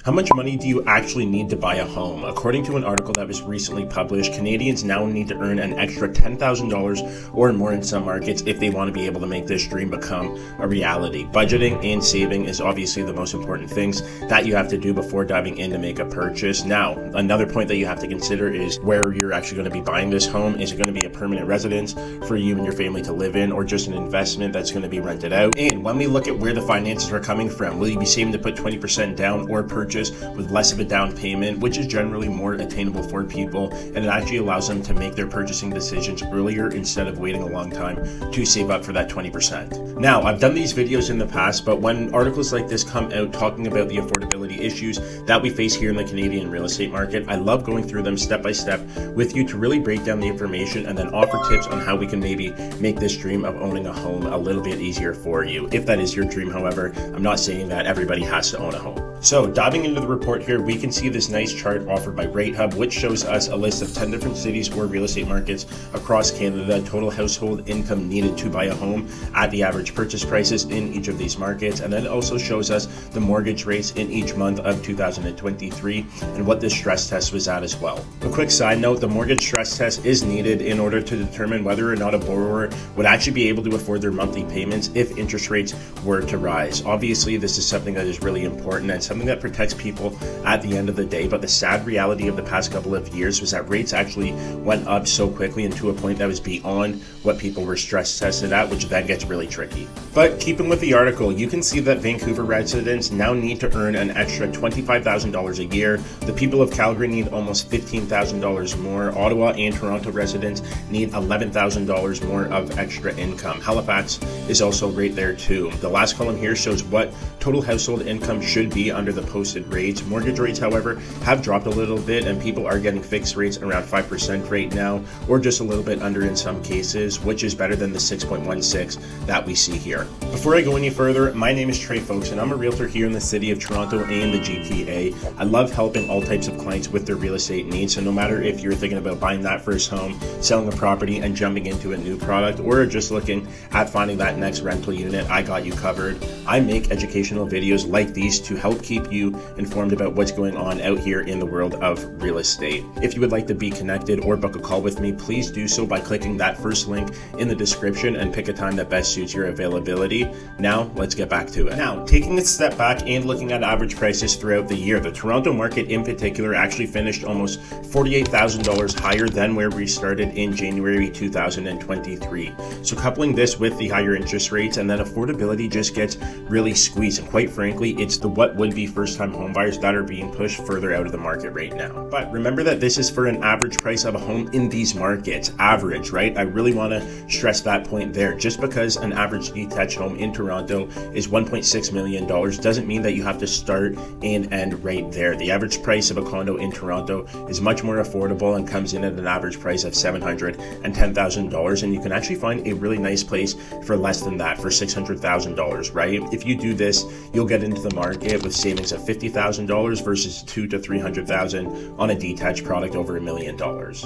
How much money do you actually need to buy a home? According to an article that was recently published, Canadians now need to earn an extra $10,000 or more in some markets if they want to be able to make this dream become a reality. Budgeting and saving is obviously the most important things that you have to do before diving in to make a purchase. Now, another point that you have to consider is where you're actually going to be buying this home. Is it going to be a permanent residence for you and your family to live in, or just an investment that's going to be rented out? And when we look at where the finances are coming from, will you be saving to put 20% down or purchase with less of a down payment, which is generally more attainable for people, and it actually allows them to make their purchasing decisions earlier instead of waiting a long time to save up for that 20%. Now, I've done these videos in the past, but when articles like this come out talking about the affordability issues that we face here in the Canadian real estate market, I love going through them step by step with you to really break down the information and then offer tips on how we can maybe make this dream of owning a home a little bit easier for you. If that is your dream, however, I'm not saying that everybody has to own a home. So diving into the report here, we can see this nice chart offered by RateHub, which shows us a list of 10 different cities or real estate markets across Canada, total household income needed to buy a home at the average purchase prices in each of these markets. And then it also shows us the mortgage rates in each month of 2023 and what this stress test was at as well. A quick side note, the mortgage stress test is needed in order to determine whether or not a borrower would actually be able to afford their monthly payments if interest rates were to rise. Obviously, this is something that is really important and something that protects people at the end of the day, but the sad reality of the past couple of years was that rates actually went up so quickly and to a point that was beyond what people were stress tested at, which then gets really tricky. But keeping with the article, you can see that Vancouver residents now need to earn an extra $25,000 a year. The people of Calgary need almost $15,000 more. Ottawa and Toronto residents need $11,000 more of extra income. Halifax is also right there too. The last column here shows what total household income should be under the posted rates. Mortgage rates, however, have dropped a little bit and people are getting fixed rates around 5% right now, or just a little bit under in some cases, which is better than the 6.16 that we see here. Before I go any further, my name is Trey, folks, and I'm a realtor here in the city of Toronto and the GTA. I love helping all types of clients with their real estate needs, so no matter if you're thinking about buying that first home, selling a property, and jumping into a new product, or just looking at finding that next rental unit, I got you covered. I make educational videos like these to help keep you informed about what's going on out here in the world of real estate. If you would like to be connected or book a call with me, please do so by clicking that first link in the description and pick a time that best suits your availability. Now, let's get back to it. Now, taking a step back and looking at average prices throughout the year, the Toronto market in particular actually finished almost $48,000 higher than where we started in January 2023. So coupling this with the higher interest rates, and then affordability just gets really squeezed. And quite frankly, it's the what would be first-time home buyers that are being pushed further out of the market right now. But remember that this is for an average price of a home in these markets. Average, right? I really want to stress that point there. Just because an average detached home in Toronto is $1.6 million doesn't mean that you have to start and end right there. The average price of a condo in Toronto is much more affordable and comes in at an average price of $710,000, and you can actually find a really nice place for less than that, for $600,000, right? If you do this, you'll get into the market with savings of $50,000 versus $200,000 to $300,000 on a detached product over $1 million.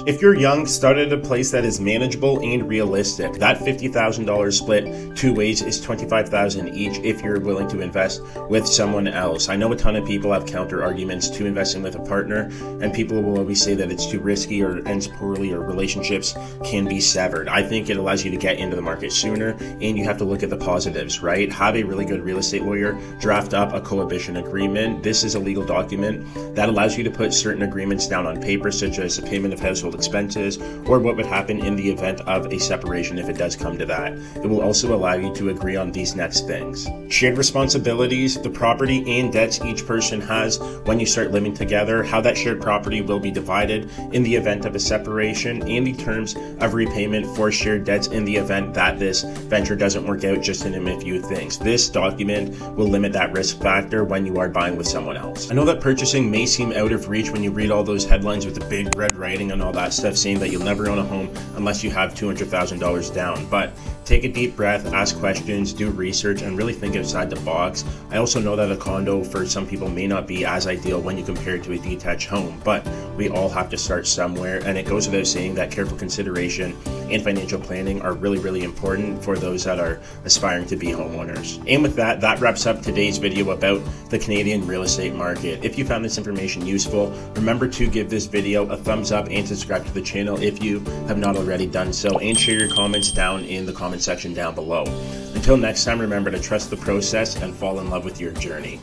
If you're young, start at a place that is manageable and realistic. That $50,000 split two ways is $25,000 each if you're willing to invest with someone else. I know a ton of people have counter arguments to investing with a partner, and people will always say that it's too risky or ends poorly or relationships can be severed. I think it allows you to get into the market sooner, and you have to look at the positives, right? Have a really good real estate lawyer draft up a cohabitation agreement. This is a legal document that allows you to put certain agreements down on paper, such as the payment of household expenses or what would happen in the event of a separation if it does come to that. It will also allow you to agree on these next things: shared responsibilities, the property and debts each person has when you start living together, how that shared property will be divided in the event of a separation, and the terms of repayment for shared debts in the event that this venture doesn't work out, just to name a few things. This document will limit that risk factor when you are buying with someone else. I know that purchasing may seem out of reach when you read all those headlines with the big red writing and all that stuff saying that you'll never own a home unless you have $200,000 down, but take a deep breath, ask questions, do research, and really think outside the box. I also know that a condo for some people may not be as ideal when you compare it to a detached home, but we all have to start somewhere, and it goes without saying that careful consideration and financial planning are really, really important for those that are aspiring to be homeowners. And with that, that wraps up today's video about the Canadian real estate market. If you found this information useful, remember to give this video a thumbs up and subscribe to the channel if you have not already done so, and share your comments down in the comment section down below. Until next time, remember to trust the process and fall in love with your journey.